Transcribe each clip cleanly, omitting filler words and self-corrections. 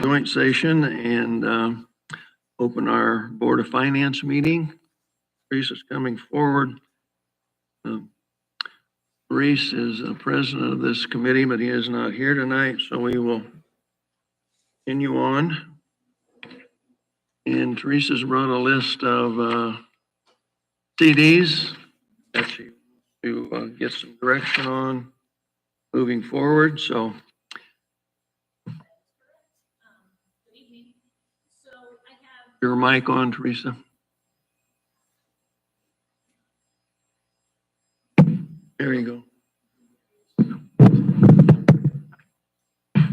Joint session and open our Board of Finance meeting. Reese is coming forward. Reese is the president of this committee, but he is not here tonight, so we will continue on. And Teresa's brought a list of CDs that she to get some direction on moving forward. So your mic on, Teresa. There you go.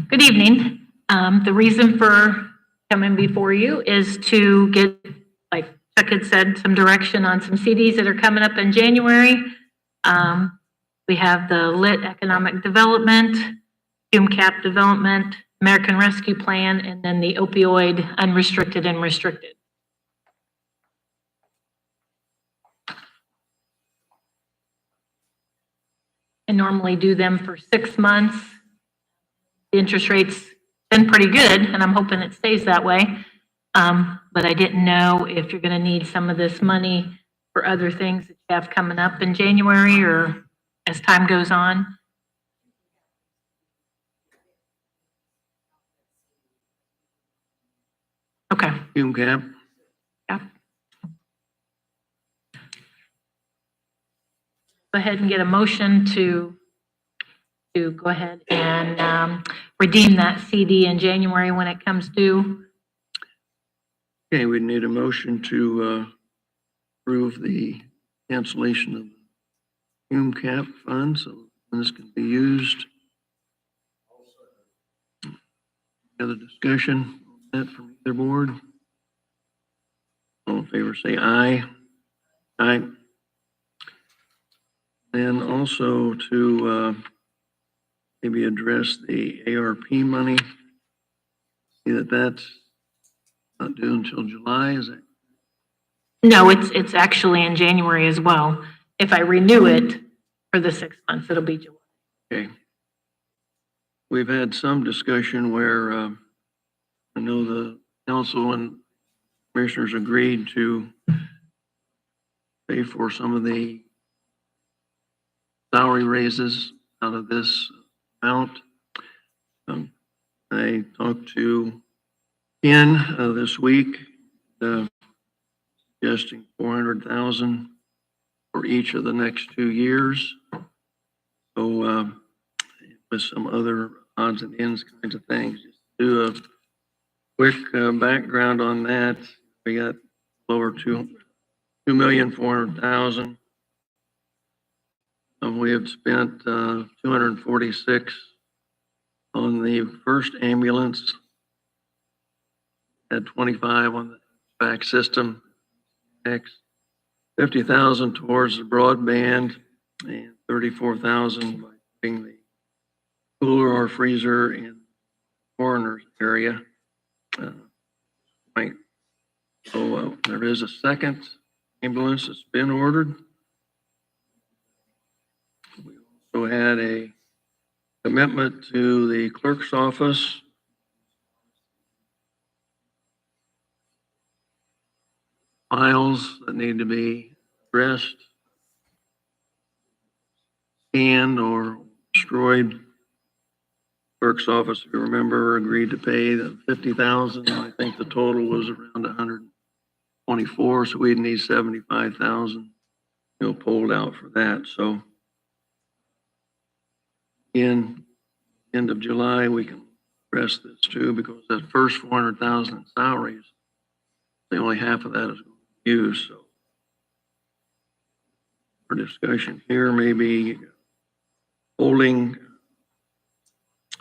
Good evening. The reason for coming before you is to get, like Chuck had said, some direction on some CDs that are coming up in January. We have the LIT Economic Development, CUME-CAP Development, American Rescue Plan, and then the opioid unrestricted and restricted. I normally do them for 6 months. The interest rate's been pretty good, and I'm hoping it stays that way. But I didn't know if you're going to need some of this money for other things that you have coming up in January or as time goes on. Okay. CUME-CAP. Yeah. Go ahead and get a motion to go ahead and redeem that CD in January when it comes due. Okay, we need a motion to approve the cancellation of the CUME-CAP fund so this can be used. Any other discussion on that from either board? All in favor say aye. Aye. And also to maybe address the ARP money. See that that's not due until July, is it? No, it's actually in January as well. If I renew it for the 6 months, it'll be July. Okay. We've had some discussion where I know the council and commissioners agreed to pay for some of the salary raises out of this amount. I talked to Ken this week, suggesting 400,000 for each of the next 2 years. So with some other odds and ends kinds of things. Just do a quick background on that. We got over 2,400,000. We have spent 246 on the first ambulance, had 25 on the back system, 50,000 towards the broadband, and 34,000 by putting the cooler or freezer in the coroner's area. Right. So there is a second ambulance that's been ordered. We also had a commitment to the clerk's office. Files that need to be addressed, scanned or destroyed. Clerk's office, if you remember, agreed to pay the 50,000. I think the total was around 124, so we'd need 75,000, pulled out for that. So in end of July, we can address this too, because that first 400,000 in salaries, only half of that is going to be used. So our discussion here may be holding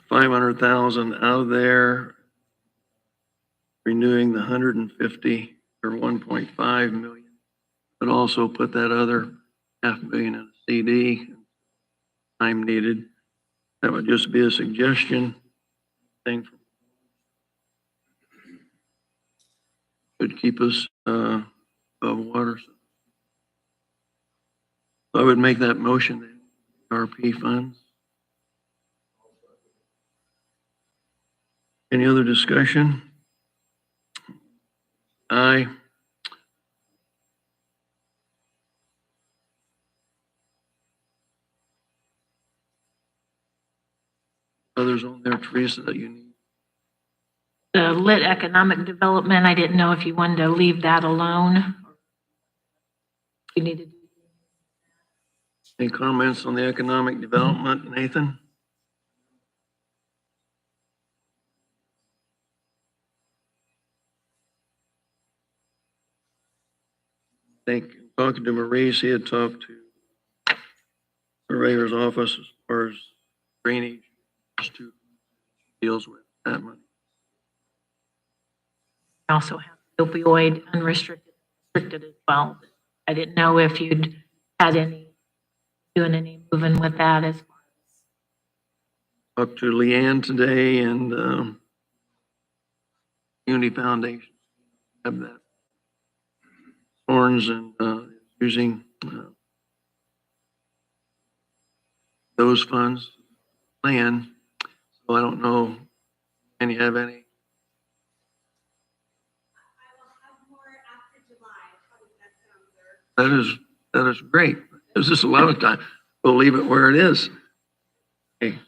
500,000 out of there, renewing the 150 or 1.5 million, but also put that other $500,000 in a CD, time needed. That would just be a suggestion thing. could keep us above water. So I would make that motion, then, RP funds. Any other discussion? Aye. Others on there, Teresa, that you need? The lit economic development, I didn't know if you wanted to leave that alone. You needed. Any comments on the economic development, Nathan? I think talking to Maurice, he had talked to surveyor's office as far as drainage, just to deals with that money. I also have opioid unrestricted, restricted as well. I didn't know if you'd had doing any moving with that as far as. Talked to Leanne today and Community Foundation have that. Horns and using those funds plan. So I don't know, can you have any? That is great. There's just a lot of time. We'll leave it where it is. Okay.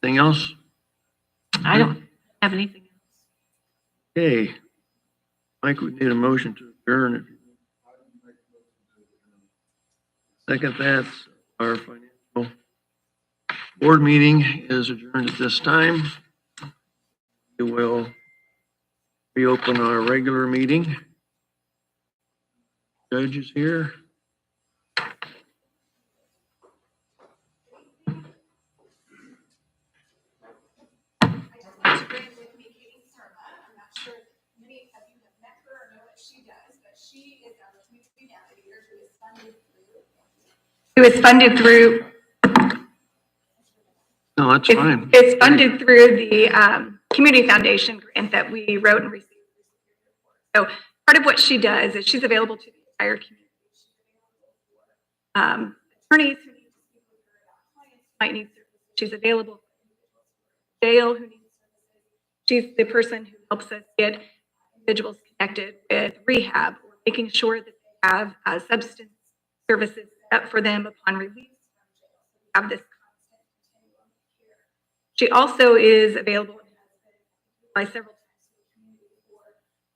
Anything else? I don't have anything else. Okay. Mike, we need a motion to adjourn. If you second, that's our financial board meeting is adjourned at this time. We will reopen our regular meeting. Judge is here. It was funded through. No, that's fine. It's funded through the Community Foundation grant that we wrote and received. So part of what she does is she's available to the entire community. Attorneys who need to speak with her about clients might need services. She's available. Jail who needs services. She's the person who helps us get individuals connected with rehab or making sure that they have substance services set up for them upon release from jail. So we have this constant continuum of care. She also is available and has been by several times to the community for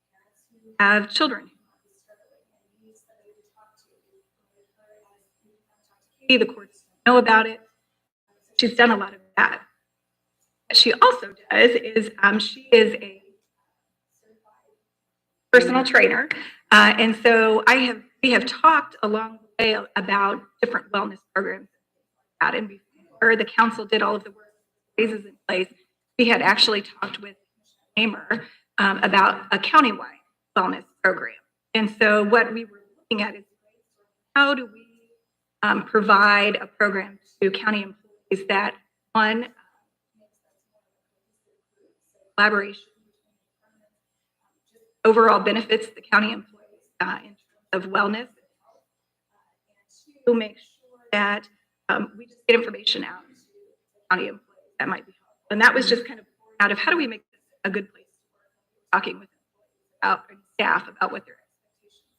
parents who have children who might be struggling and needs somebody to talk to. The courts don't know about it. She's done a lot of that. What she also does is she is a certified personal trainer, and so we have talked along the way about different wellness programs and before the council did all of the work phases in place, we had actually talked with Hamer about a countywide wellness program. And so what we were looking at is how do we provide a program to county employees that one collaboration, overall benefits the county employees in terms of wellness, and to make sure that we just get information out to county employees that might be helpful. And that was just kind of out of how do we make this a good place to work, talking with employees about and staff about what their expectations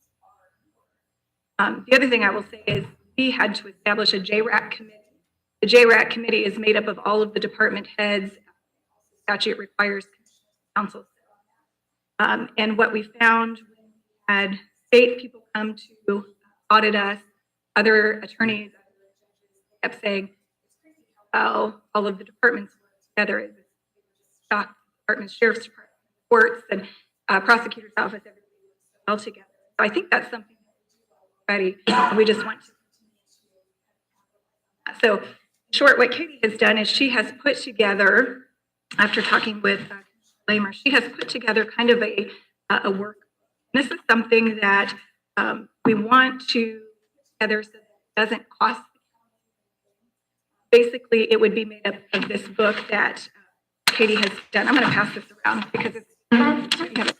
are. The other thing I will say is we had to establish a JRAC committee. The JRAC committee is made up of all of the department heads. Statute requires council. And what we found when we had state people come to audit us, other attorneys, other judges kept saying, it's crazy how well all of the departments work together. It was shocked. Departments, sheriff's department, courts, and prosecutor's office, everybody works well together. So I think that's something that we do already. And we just want to continue to. So, in short, what Katie has done is she has put together, after talking with Lamer, she has put together kind of a work. This is something that we want to put together so that it doesn't cost the county. Basically, it would be made up of this book that Katie has done. I'm going to pass this around because it's. And so it's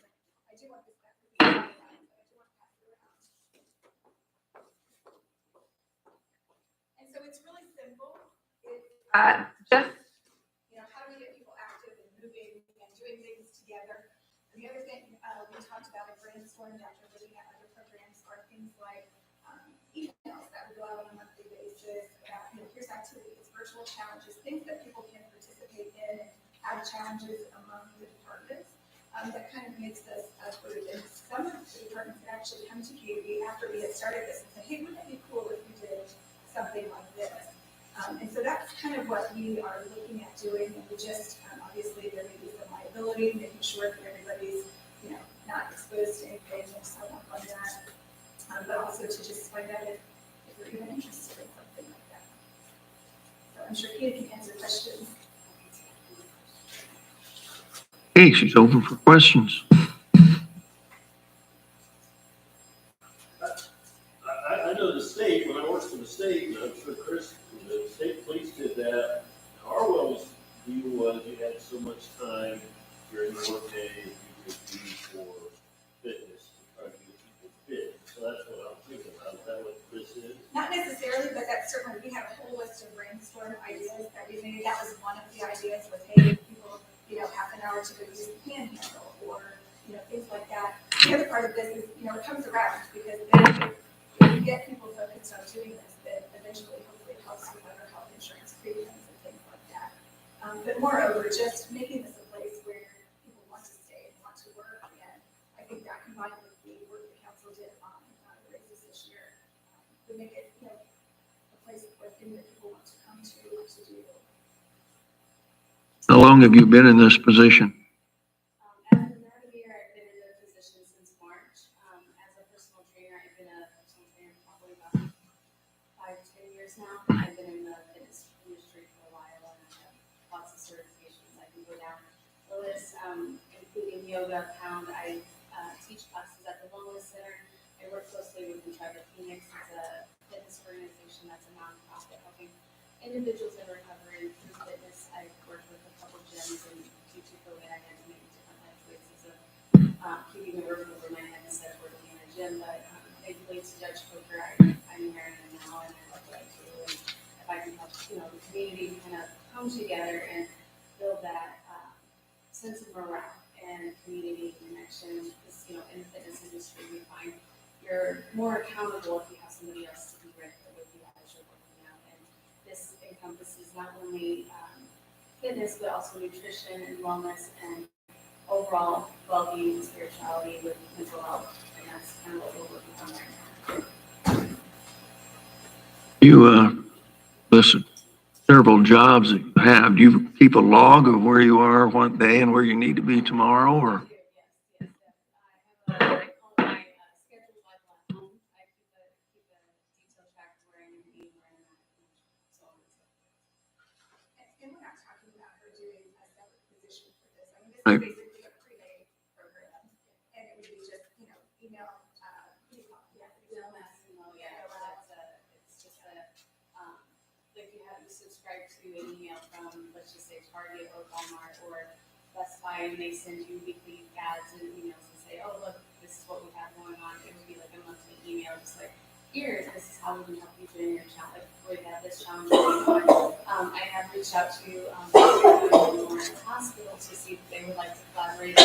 really simple. It's just, how do we get people active and moving and doing things together? And the other thing we talked about, like brainstorming after looking at other programs, are things like emails that we go out on a monthly basis about, here's activities, virtual challenges, things that people can participate in and have challenges among the departments. That kind of makes us a group. And some of the departments that actually come to Katie after we had started this and say, hey, wouldn't it be cool if we did something like this? And so that's kind of what we are looking at doing. And we just, obviously, there may be some liability, making sure that everybody's, not exposed to anything and so on like that. But also to just find out if you're even interested in something like that. So I'm sure Katie can answer questions. Hey, she's open for questions. I know the state, when I worked for the state, and I'm sure Chris, the state police did that. Harwell's view was you had so much time during the workday you could use for fitness to try to get people fit. So that's what I'm thinking about. Is that what Chris is? Not necessarily, but that's certainly, we have a whole list of brainstorm ideas that we made. That was one of the ideas was, hey, people, half an hour to go use the panhandle or, things like that. The other part of this is, it comes around because then if you get people focused on doing this, then eventually, hopefully it helps with other health insurance premiums and things like that. But moreover, just making this a place where people want to stay and want to work. And I think that combined with the work the council did on the raises this year would make it, a place where things that people want to come to do. How long have you been in this position? As an year, I've been in the position since March. As a personal trainer, I've been a personal trainer probably about 5 to 10 years now. I've been in the fitness industry for a while and I have lots of certifications. I can go down the list, including yoga, pound. I teach classes at the Wellness Center. I work closely with the Tribe of Phoenix. It's a fitness organization that's a nonprofit helping individuals in recovery through fitness. I've worked with a couple gyms and due to COVID, I had to make different life choices of keeping the roof over my head instead of working in a gym. But thankfully to Judge Coker, I'm married now and I love what I do. And if I can help, the community kind of come together and build that sense of morale and community connection, because, in the fitness industry, we find you're more accountable if you have somebody else to be right there with you as you're working out. And this encompasses not only fitness, but also nutrition and wellness and overall well-being and spirituality with mental health. And that's kind of what we're working on right now. You listen, several jobs that you have. Do you keep a log of where you are one day and where you need to be tomorrow, or? Yes. I call my schedule life at home. I keep a detailed track of where I need to be, where I'm at, so on and so forth. And we're not talking about her doing a separate position for this. I mean, this Right. is basically a pre-K program. And it would be just, email, It's just if you have to subscribe to an email from, let's just say Target or Walmart or Best Buy, and they send you weekly ads and emails and say, oh, look, this is what we have going on. It would be like a monthly email, just like, here, this is how we can help you during your challenge. We have this challenge going on. I have reached out to the hospital to see if they would like to collaborate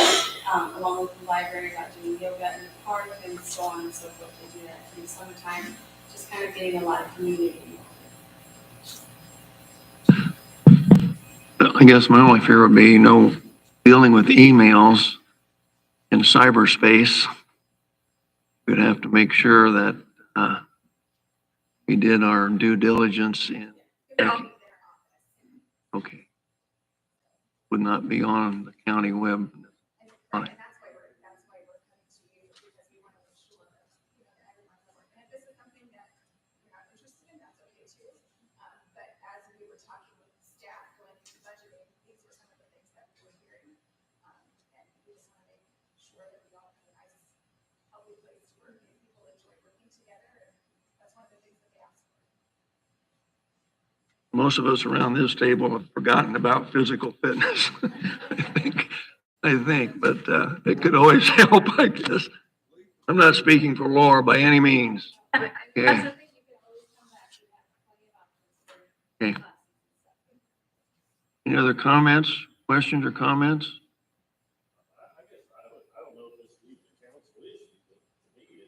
along with the library about doing yoga in the park and so on and so forth to do that in the summertime, just kind of getting a lot of community. I guess my only fear would be, dealing with emails in cyberspace. We'd have to make sure that we did our due diligence in. They'll all be there. Okay. Would not be on the county web. And that's why we're coming to you, because we want to make sure that, that everyone's working. And if this is something that you're not interested in, that's okay too. But as we were talking with staff going into budgeting, these were some of the things that we were hearing. And we just want to make sure that we all have a nice, healthy place to work and people enjoy working together. And that's one of the things that they ask for. most of us around this table have forgotten about physical fitness. I think, but it could always help, I guess. I'm not speaking for Laura by any means. Okay. That's the thing, you can always come back. We have plenty of options for Okay. classes and stuff. Any other comments, questions or comments? I guess, I don't know if this is even a council issue, but to me,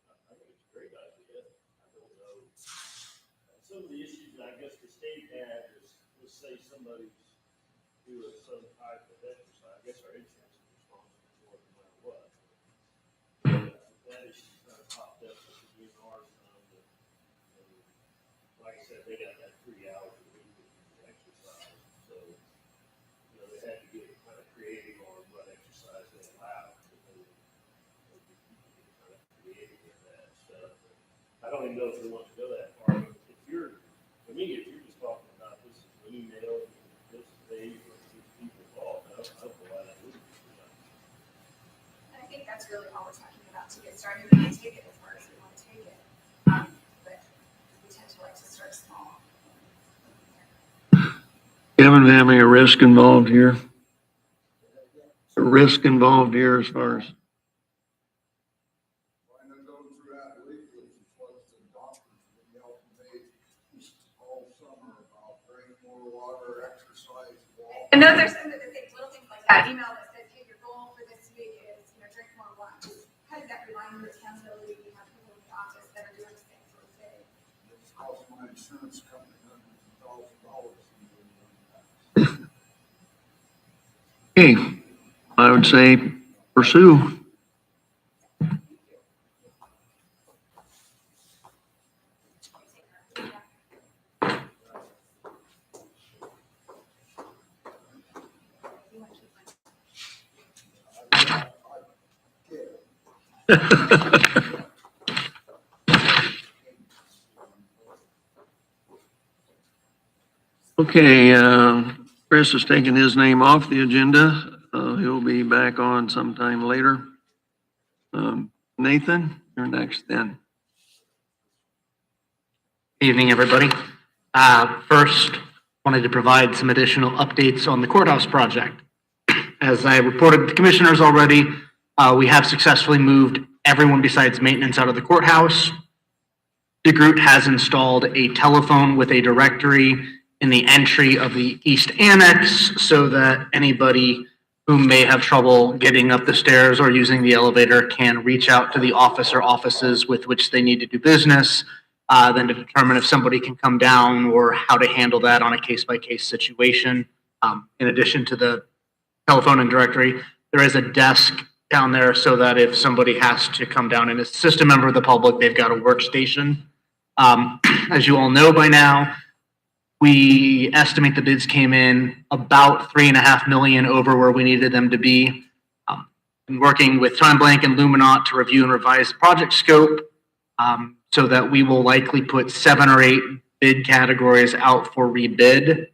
I think it's a great idea. I don't know. Some of the issues I guess the state had is, let's say somebody's doing some type of exercise, I guess our insurance is responsible for it no matter what. That issue kind of popped up with the DNR's and like I said, they got that 3 hours a week of exercise, so, you know, they had to get kind of creative on what exercise they allowed. Kind of creative with that stuff. I don't even know if they want to go that far, but if you're, for me, if you're just talking about this is an email, this page, or these people involved, I don't know why that wouldn't be. And I think that's really all we're talking about to get started. We can take it as far as we want to take it. But we tend to like to start small. Kevin, having a risk involved here? A risk involved here as far as, I know going throughout the week, which is what the doctors been helping me all summer about drink more water, exercise, walk. And those are some of the things, little things like that. Email that says, hey, your goal for this week is, drink more water. Just kind of that reminder, accountability. We have people in the office that are doing the same sort of thing. It's cost my insurance company hundreds of $1,000. okay, I would say pursue. Okay, Chris has taken his name off the agenda. He'll be back on sometime later. Nathan, you're next then. Evening, everybody. First, wanted to provide some additional updates on the courthouse project. As I reported to the commissioners already, we have successfully moved everyone besides maintenance out of the courthouse. DeGroot has installed a telephone with a directory in the entry of the East Annex so that anybody who may have trouble getting up the stairs or using the elevator can reach out to the office or offices with which they need to do business, then to determine if somebody can come down or how to handle that on a case-by-case situation. In addition to the telephone and directory, there is a desk down there so that if somebody has to come down and assist a member of the public, they've got a workstation. As you all know by now, we estimate the bids came in about $3.5 million over where we needed them to be. Been working with Time Blank and Luminant to review and revise the project scope so that we will likely put 7 or 8 bid categories out for rebid.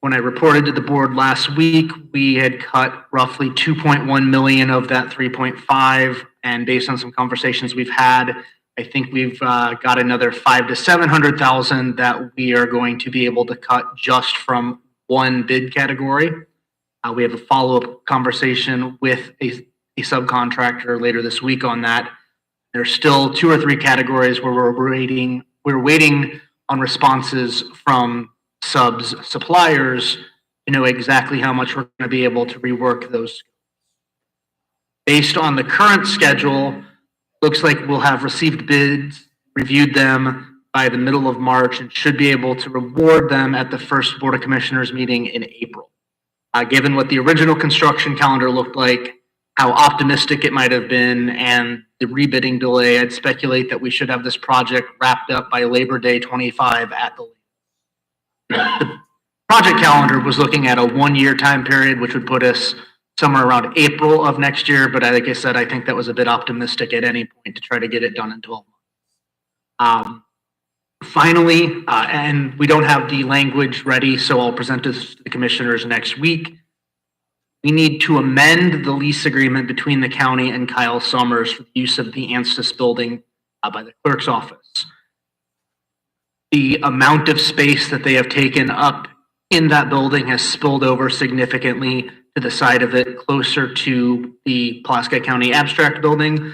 When I reported to the board last week, we had cut roughly 2.1 million of that 3.5, and based on some conversations we've had, I think we've got another 500,000 to 700,000 that we are going to be able to cut just from one bid category. We have a follow-up conversation with a subcontractor later this week on that. There's still 2 or 3 categories where we're waiting on responses from suppliers to know exactly how much we're going to be able to rework those. Based on the current schedule, looks like we'll have received bids, reviewed them by the middle of March, and should be able to reward them at the first Board of Commissioners meeting in April. Given what the original construction calendar looked like, how optimistic it might have been, and the rebidding delay, I'd speculate that we should have this project wrapped up by Labor Day 25 at the latest. The project calendar was looking at a 1-year time period, which would put us somewhere around April of next year. But like I said, I think that was a bit optimistic at any point to try to get it done in 12 months. Finally, and we don't have the language ready, so I'll present this to the commissioners next week. We need to amend the lease agreement between the county and Kyle Summers for the use of the Anstis building by the clerk's office. the amount of space that they have taken up in that building has spilled over significantly to the side of it, closer to the Pulaski County Abstract Building.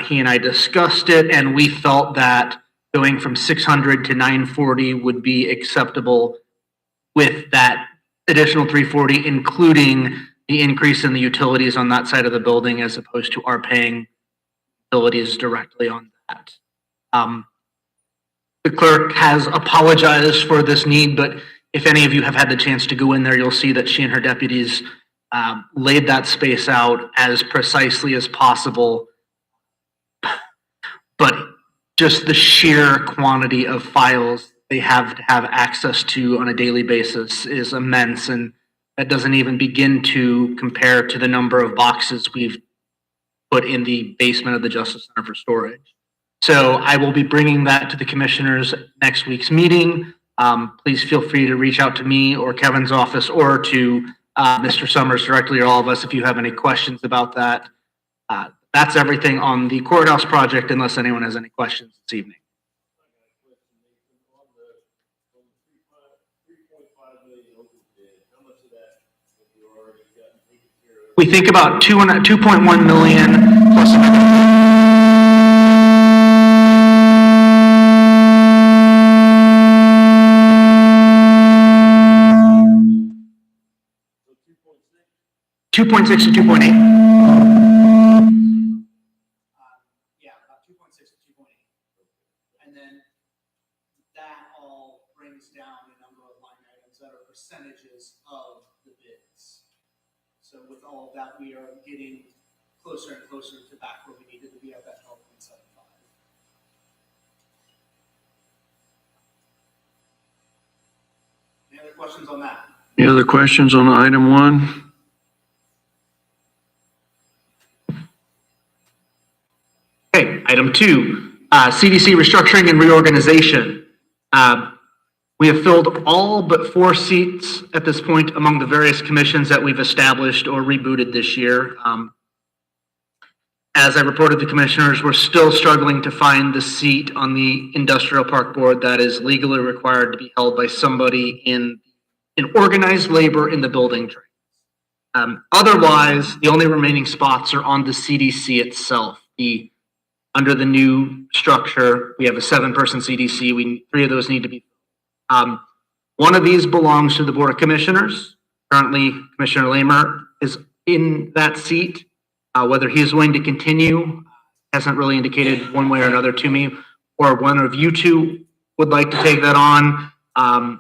He and I discussed it, and we felt that going from 600 to 940 would be acceptable with that additional 340, including the increase in the utilities on that side of the building, as opposed to our paying utilities directly on that. The clerk has apologized for this need, but if any of you have had the chance to go in there, you'll see that she and her deputies laid that space out as precisely as possible. But just the sheer quantity of files they have to have access to on a daily basis is immense, and that doesn't even begin to compare to the number of boxes we've put in the basement of the Justice Center for storage. So I will be bringing that to the commissioners next week's meeting. Please feel free to reach out to me or Kevin's office, or to Mr. Summers directly, or all of us, if you have any questions about that. That's everything on the courthouse project, unless anyone has any questions this evening. On the 3.5 million open bid, how much of that have you already gotten taken care of? We think about 2.1 million plus So 2.6? 2.6 to 2.8. Yeah, about 2.6 to 2.8. And then that all brings down a number of line items that are percentages of the bids. So with all of that, we are getting closer and closer to back where we needed to be at that 12.75. Any other questions on that? Any other questions on item one? Okay, item two, CDC restructuring and reorganization. We have filled all but 4 seats at this point among the various commissions that we've established or rebooted this year. As I reported to commissioners, we're still struggling to find the seat on the industrial park board that is legally required to be held by somebody in organized labor in the building trade. Otherwise, the only remaining spots are on the CDC itself. Under the new structure, we have a 7-person CDC. 3 of those need to be. One of these belongs to the Board of Commissioners. Currently, Commissioner Lamer is in that seat. Whether he's willing to continue hasn't really indicated one way or another to me, or one of you two would like to take that on. I'll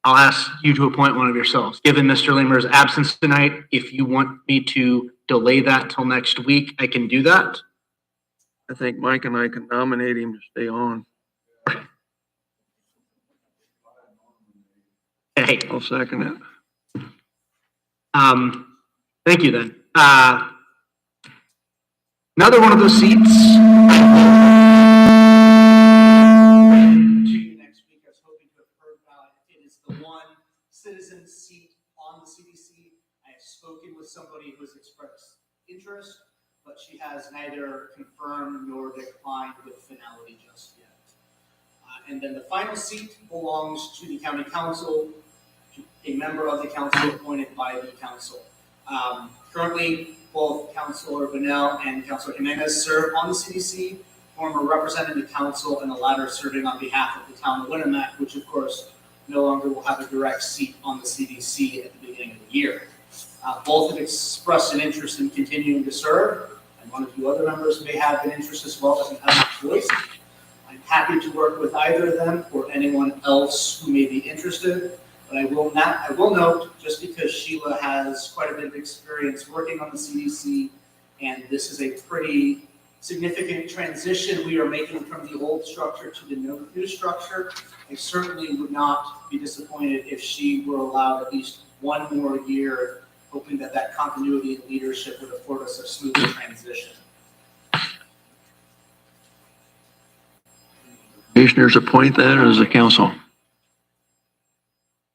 ask you to appoint one of yourselves. Given Mr. Lamer's absence tonight, if you want me to delay that till next week, I can do that. I think Mike and I can nominate him to stay on. Hey, I'll second it. thank you then. Another one of those seats. To you next week, I was hoping to have heard about it. It is the one citizen seat on the CDC. I have spoken with somebody who has expressed interest, but she has neither confirmed nor declined with finality just yet. And then the final seat belongs to the county council, to a member of the council appointed by the council. Currently, both Councilor Bunnell and Councilor Jimenez serve on the CDC, former representing the council, and the latter serving on behalf of the town of Winnemac, which of course no longer will have a direct seat on the CDC at the beginning of the year. Both have expressed an interest in continuing to serve, and one of you other members may have an interest as well, doesn't have a choice. I'm happy to work with either of them or anyone else who may be interested. But I will note, just because Sheila has quite a bit of experience working on the CDC, and this is a pretty significant transition we are making from the old structure to the new structure, I certainly would not be disappointed if she were allowed at least one more year, hoping that that continuity in leadership would afford us a smoother transition. Commissioners appoint that, or does the council?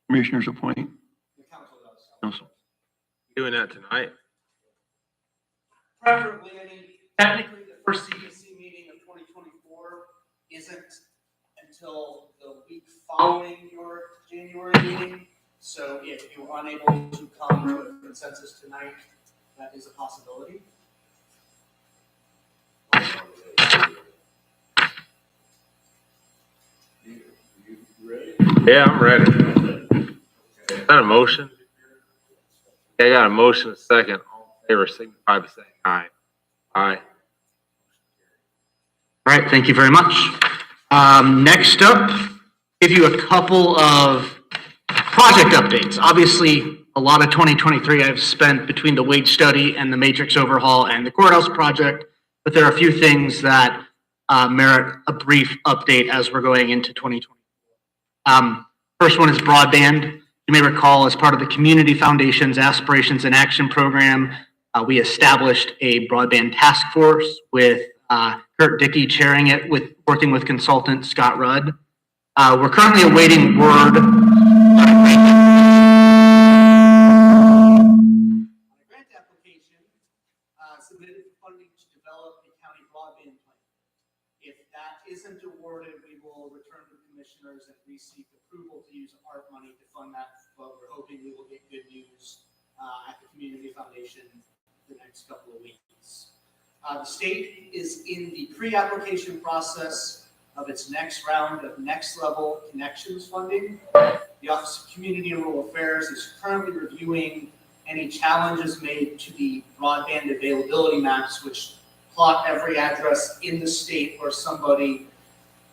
Commissioners appoint? The council does. Council. Doing that tonight? Preferably, I mean, technically, the first CDC meeting of 2024 isn't until the week following your January meeting. So if you're unable to come to a consensus tonight, that is a possibility. You ready? Yeah, I'm ready. Is that a motion? Yeah, I got a motion, a second. All in favor, signify by saying aye. Aye. All right, thank you very much. Next up, give you a couple of project updates. Obviously, a lot of 2023 I've spent between the wage study and the matrix overhaul and the courthouse project, but there are a few things that merit a brief update as we're going into 2024. First one is broadband. You may recall, as part of the Community Foundation's Aspirations in Action program, we established a broadband task force with Kurt Dickey chairing it, with working with consultant Scott Rudd. We're currently awaiting word. On a grant application, submitted for funding to develop a county broadband plan. If that isn't awarded, we will return to the commissioners and seek approval to use ARP money to fund that, but we're hoping we will get good news at the Community Foundation the next couple of weeks. The state is in the pre-application process of its next round of next level connections funding. The Office of Community and Rural Affairs is currently reviewing any challenges made to the broadband availability maps, which plot every address in the state where somebody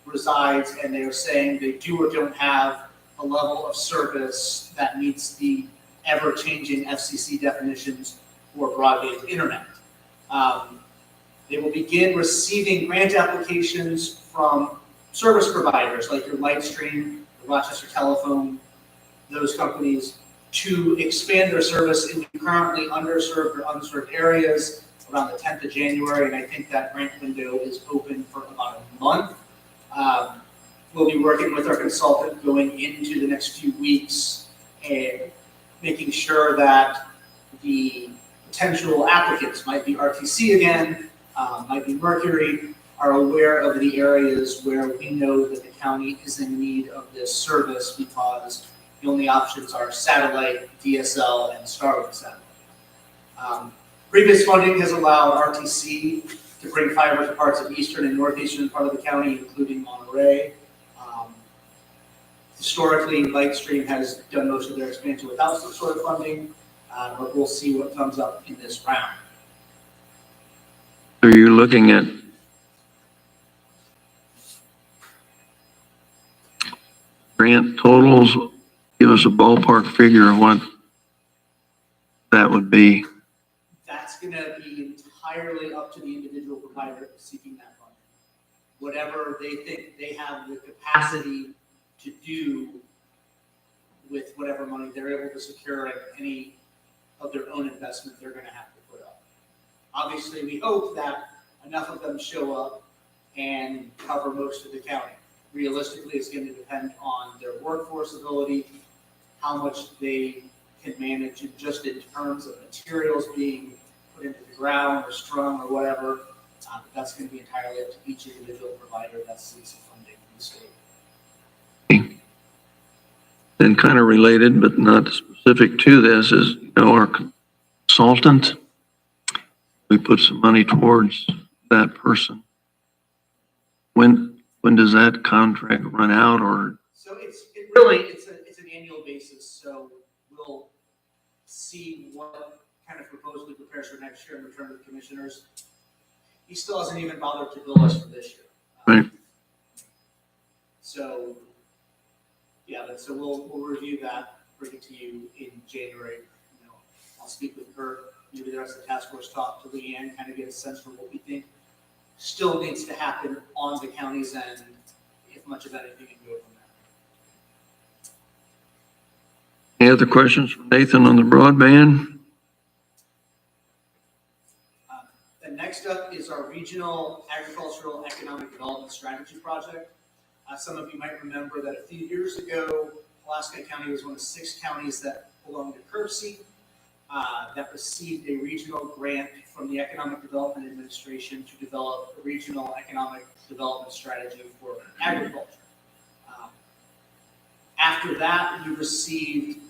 resides, and they are saying they do or don't have a level of service that meets the ever-changing FCC definitions for broadband internet. They will begin receiving grant applications from service providers like your Lightstream, the Rochester Telephone, those companies, to expand their service in currently underserved or unserved areas around the 10th of January, and I think that grant window is open for about a month. We'll be working with our consultant going into the next few weeks and making sure that the potential applicants, might be RTC again, might be Mercury, are aware of the areas where we know that the county is in need of this service, because the only options are satellite, DSL, and Starlink satellite. Previous funding has allowed RTC to bring fiber to parts of eastern and northeastern part of the county, including Monterey. Historically, Lightstream has done most of their expansion without some sort of funding, but we'll see what comes up in this round. Are you looking at grant totals? Give us a ballpark figure of what that would be. That's gonna be entirely up to the individual provider seeking that funding. Whatever they think they have the capacity to do with whatever money they're able to secure and any of their own investment they're gonna have to put up. Obviously, we hope that enough of them show up and cover most of the county. Realistically, it's gonna depend on their workforce ability, how much they can manage just in terms of materials being put into the ground or strung or whatever. That's going to be entirely up to each individual provider that seeks funding from the state. And kind of related, but not specific to this, is, you know, our consultant, we put some money towards that person. When does that contract run out, or? So it's an annual basis. So we'll see what kind of proposal he prepares for next year and return to the commissioners. He still hasn't even bothered to bill us for this year. Right. So, yeah, so we'll review that, bring it to you in January. You know, I'll speak with Kurt, maybe the rest of the task force, talk to Leanne, kind of get a sense for what we think still needs to happen on the county's end, if much of anything, can go from there. Any other questions from Nathan on the broadband? Next up is our Regional Agricultural Economic Development Strategy Project. Some of you might remember that a few years ago, Pulaski County was one of 6 counties that belonged to CURBSI that received a regional grant from the Economic Development Administration to develop a regional economic development strategy for agriculture. After that, we received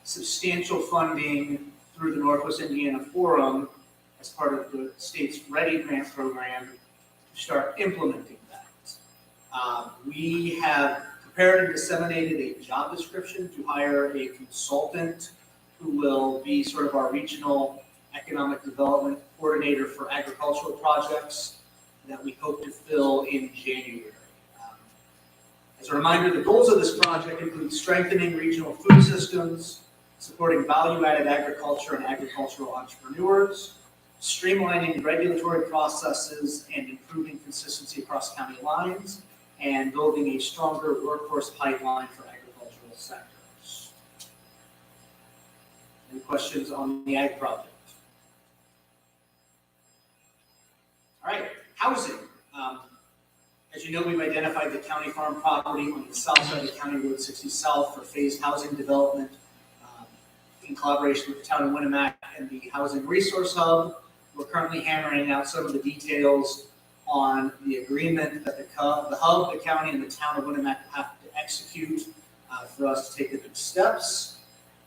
substantial funding through the Northwest Indiana Forum as part of the state's READY grant program to start implementing that. We have prepared and disseminated a job description to hire a consultant who will be sort of our regional economic development coordinator for agricultural projects that we hope to fill in January. As a reminder, the goals of this project include strengthening regional food systems, supporting value-added agriculture and agricultural entrepreneurs, streamlining regulatory processes and improving consistency across county lines, and building a stronger workforce pipeline for agricultural sectors. Any questions on the ag project? All right, housing. As you know, we've identified the county farm property on the south side of County Road 60 South for phased housing development in collaboration with the town of Winamac and the Housing Resource Hub. We're currently hammering out some of the details on the agreement that the hub, the county, and the town of Winamac have to execute for us to take the next steps.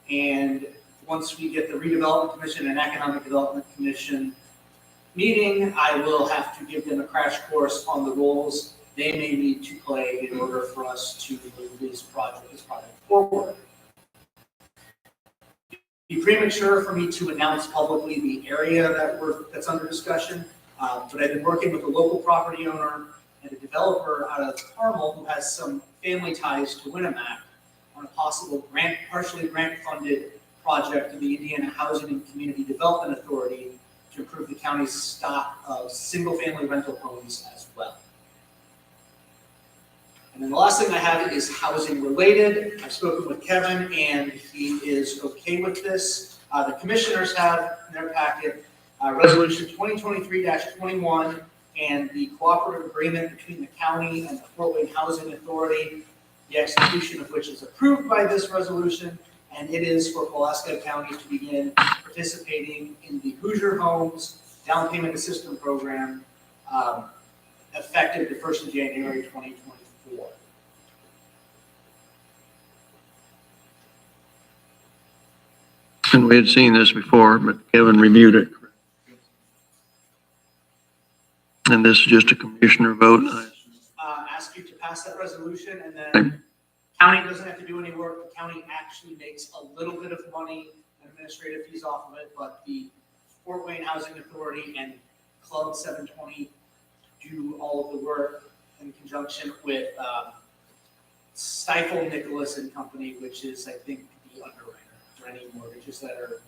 And once we get the Redevelopment Commission and Economic Development Commission meeting, I will have to give them a crash course on the roles they may need to play in order for us to move this project forward. It'd be premature for me to announce publicly the area that's under discussion, but I've been working with a local property owner and a developer out of Carmel who has some family ties to Winamac on a possible partially grant-funded project of the Indiana Housing and Community Development Authority to improve the county's stock of single-family rental homes as well. And then the last thing I have is housing related. I've spoken with Kevin and he is okay with this. The commissioners have in their packet Resolution 2023-21 and the cooperative agreement between the county and the Fort Wayne Housing Authority, the execution of which is approved by this resolution, and it is for Pulaski County to begin participating in the Hoosier Homes Down Payment Assistance Program effective the 1st of January 2024. And we had seen this before, but Kevin reviewed it. And this is just a commissioner vote. Ask you to pass that resolution, and then county doesn't have to do any work. The county actually makes a little bit of money and administrative fees off of it, but the Fort Wayne Housing Authority and Club 720 do all of the work in conjunction with Stifel, Nicholas and Company, which is, I think, the underwriter for any mortgages that are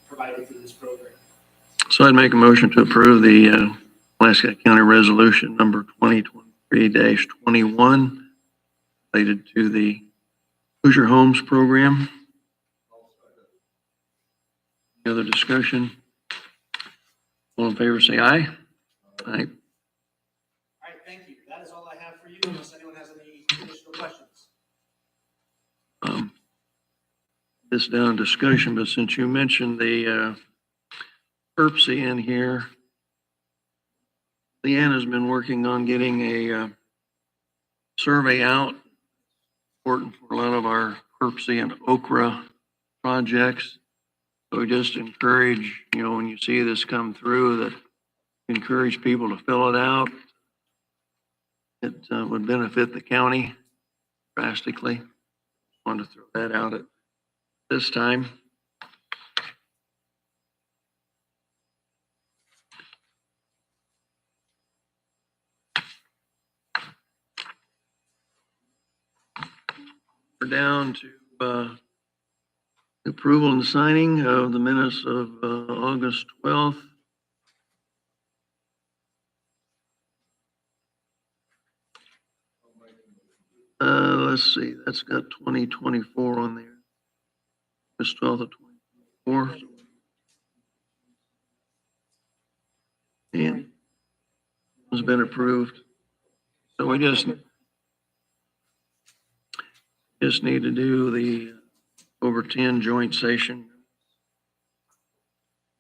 provided through this program. So I'd make a motion to approve the Pulaski County Resolution number 2023-21 related to the Hoosier Homes program. Any other discussion? All in favor, say aye. Aye. All right, thank you. That is all I have for you, unless anyone has any additional questions. This down discussion, but since you mentioned the PERPSI in here, Leanna's been working on getting a survey out, important for a lot of our PERPSI and OKRA projects. So we just encourage, when you see this come through, that encourage people to fill it out. It would benefit the county drastically. Wanted to throw that out at this time. We're down to approval and signing of the minutes of August 12th. Let's see, that's got 2024 on there. August 12th of 24. And has been approved. So we just need to do the over 10 joint session.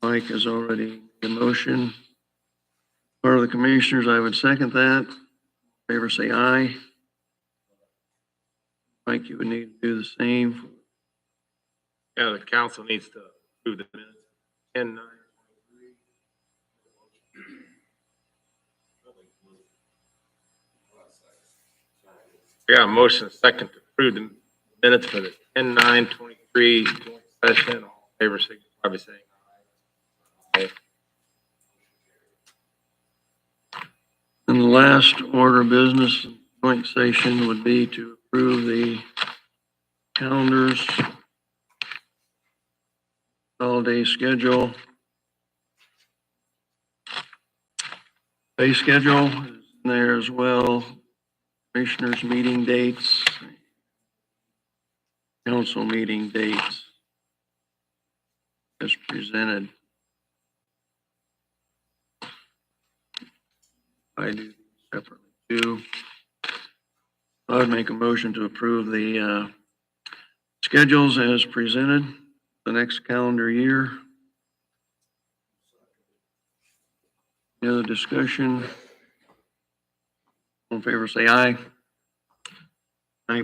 Mike has already made a motion. Part of the commissioners, I would second that. In favor, say aye. Mike, you would need to do the same. Yeah, the council needs to approve the minutes. 10-9. I got a motion, a second to approve the minutes for the 10-9-23 joint session. All in favor, signify by saying aye. And the last order of business joint session would be to approve the calendars, holiday schedule. Pay schedule is in there as well. Commissioners' meeting dates, council meeting dates as presented. I do separately too. I would make a motion to approve the schedules as presented the next calendar year. Any other discussion? All in favor, say aye. Aye.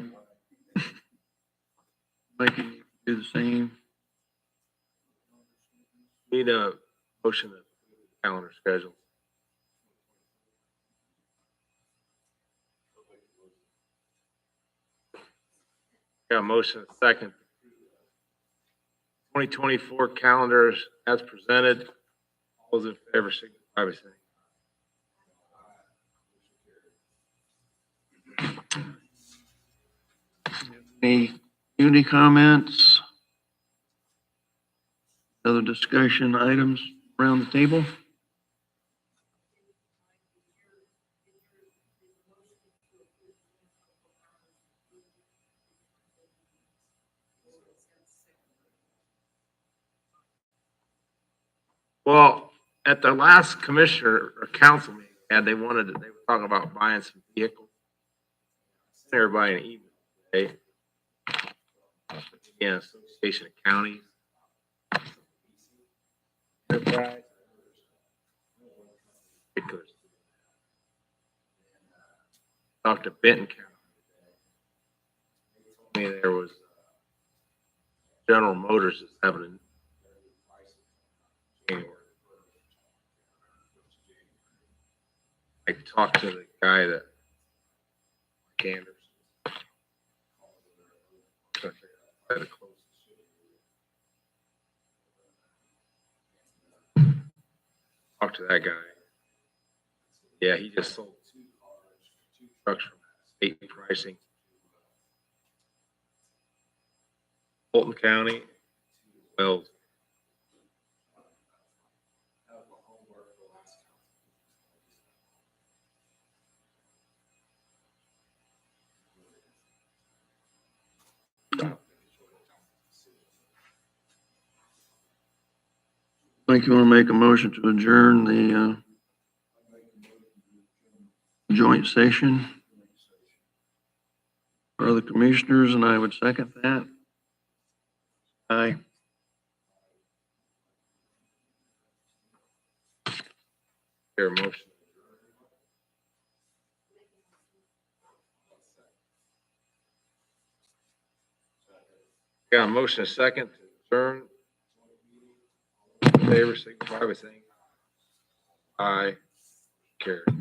Mike, you need to do the same. Need a motion to approve the calendar schedule. Got a motion, a second. 2024 calendars as presented. All those in favor, signify by saying Any community comments? Other discussion items around the table? Well, at the last commissioner or council meeting, they were talking about buying some vehicles. Sent everybody an email today. Yeah, Association of Counties. Enterprise. Talked to Benton County. They told me there was General Motors is having a January. I talked to the guy that Anders. Talked to that guy. Yeah, he just sold 2 cars, 2 trucks from state pricing. Fulton County, Wells. Mike, you want to make a motion to adjourn the joint session for the commissioners, and I would second that. Aye. There a motion? Got a motion, a second to adjourn. Favor, signify by saying aye. Carried.